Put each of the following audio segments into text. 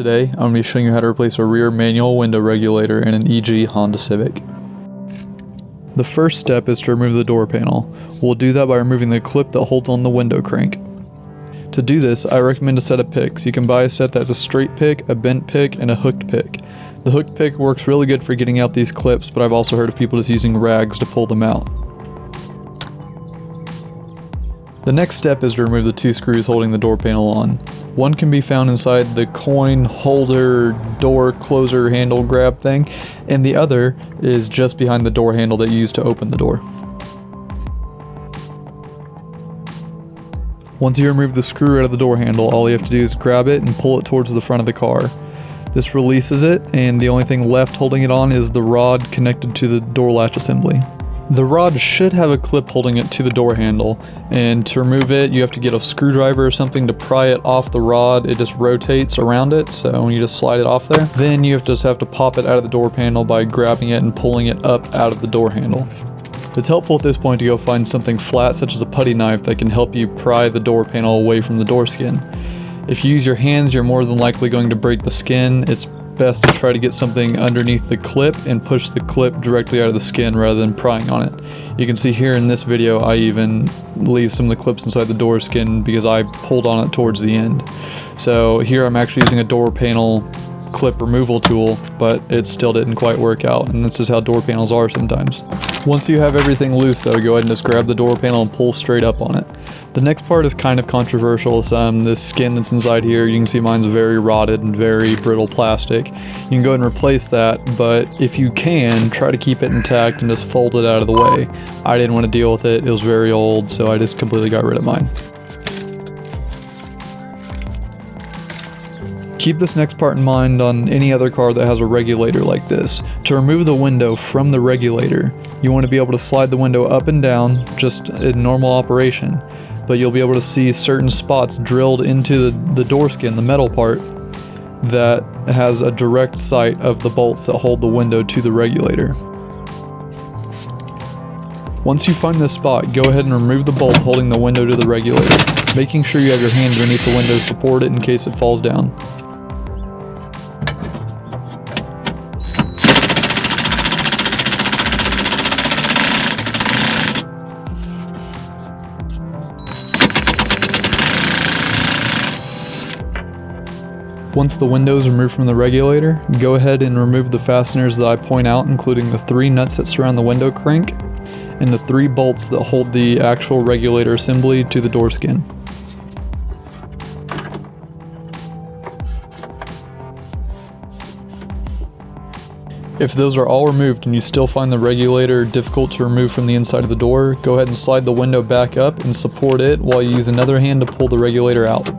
Today, I'm going to be showing you how to replace a rear manual window regulator in an EG Honda Civic. The first step is to remove the door panel. We'll do that by removing the clip that holds on the window crank. To do this, I recommend a set of picks. You can buy a set that's a straight pick, a bent pick, and a hooked pick. The hooked pick works really good for getting out these clips, but I've also heard of people just using rags to pull them out. The next step is to remove the two screws holding the door panel on. One can be found inside the coin holder door closer handle grab thing, and the other is just behind the door handle that you use to open the door. Once you remove the screw out of the door handle, all you have to do is grab it and pull it towards the front of the car. This releases it, and the only thing left holding it on is the rod connected to the door latch assembly. The rod should have a clip holding it to the door handle, and to remove it you have to get a screwdriver or something to pry it off the rod. It just rotates around it, so when you just slide it off there, then you just have to pop it out of the door panel by grabbing it and pulling it up out of the door handle. It's helpful at this point to go find something flat such as a putty knife that can help you pry the door panel away from the door skin. If you use your hands, you're more than likely going to break the skin. It's best to try to get something underneath the clip and push the clip directly out of the skin rather than prying on it. You can see here in this video I even leave some of the clips inside the door skin because I pulled on it towards the end. So here I'm actually using a door panel clip removal tool, but it still didn't quite work out, and this is how door panels are sometimes. Once you have everything loose though, go ahead and just grab the door panel and pull straight up on it. The next part is kind of controversial. This skin that's inside here, you can see mine's very rotted and very brittle plastic. You can go ahead and replace that, but if you can, try to keep it intact and just fold it out of the way. I didn't want to deal with it, it was very old, so I just completely got rid of mine. Keep this next part in mind on any other car that has a regulator like this. To remove the window from the regulator, you want to be able to slide the window up and down, just in normal operation, but you'll be able to see certain spots drilled into the door skin, the metal part, that has a direct sight of the bolts that hold the window to the regulator. Once you find this spot, go ahead and remove the bolts holding the window to the regulator, making sure you have your hand underneath the window to support it in case it falls down. Once the window is removed from the regulator, go ahead and remove the fasteners that I point out, including the 3 nuts that surround the window crank and the 3 bolts that hold the actual regulator assembly to the door skin. If those are all removed and you still find the regulator difficult to remove from the inside of the door, go ahead and slide the window back up and support it while you use another hand to pull the regulator out.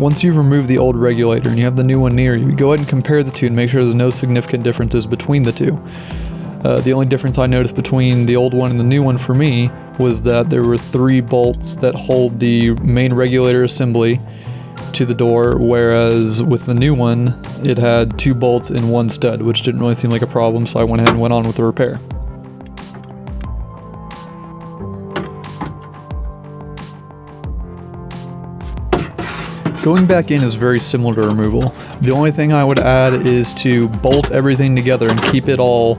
Once you've removed the old regulator and you have the new one near you, go ahead and compare the two and make sure there's no significant differences between the two. The only difference I noticed between the old one and the new one for me was that there were 3 bolts that hold the main regulator assembly to the door, whereas with the new one it had 2 bolts and 1 stud, which didn't really seem like a problem, so I went ahead and went on with the repair. Going back in is very similar to removal. The only thing I would add is to bolt everything together and keep it all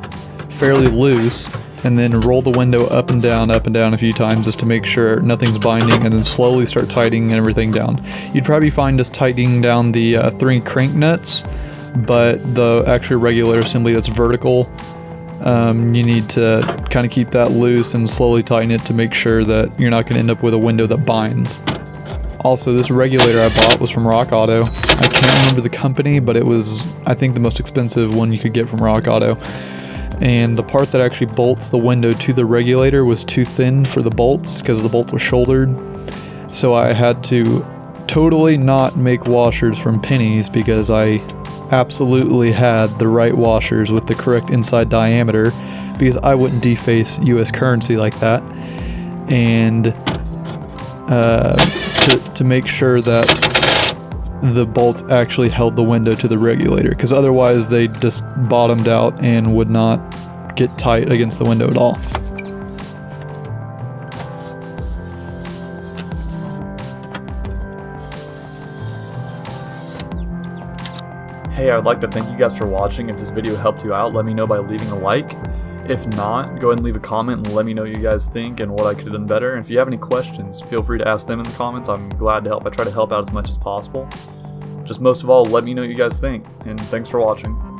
fairly loose, and then roll the window up and down a few times just to make sure nothing's binding, and then slowly start tightening everything down. You'd probably find just tightening down the 3 crank nuts, but the actual regulator assembly that's vertical, you need to kind of keep that loose and slowly tighten it to make sure that you're not going to end up with a window that binds. Also, this regulator I bought was from Rock Auto. I can't remember the company, but it was, I think, the most expensive one you could get from Rock Auto. And the part that actually bolts the window to the regulator was too thin for the bolts because the bolts were shouldered. So I had to totally not make washers from pennies because I absolutely had the right washers with the correct inside diameter, because I wouldn't deface US currency like that. And to make sure that the bolt actually held the window to the regulator, because otherwise they just bottomed out and would not get tight against the window at all. Hey, I'd like to thank you guys for watching. If this video helped you out, let me know by leaving a like. If not, go ahead and leave a comment and let me know what you guys think and what I could have done better. And if you have any questions, feel free to ask them in the comments. I'm glad to help. I try to help out as much as possible. Just most of all, let me know what you guys think. And thanks for watching.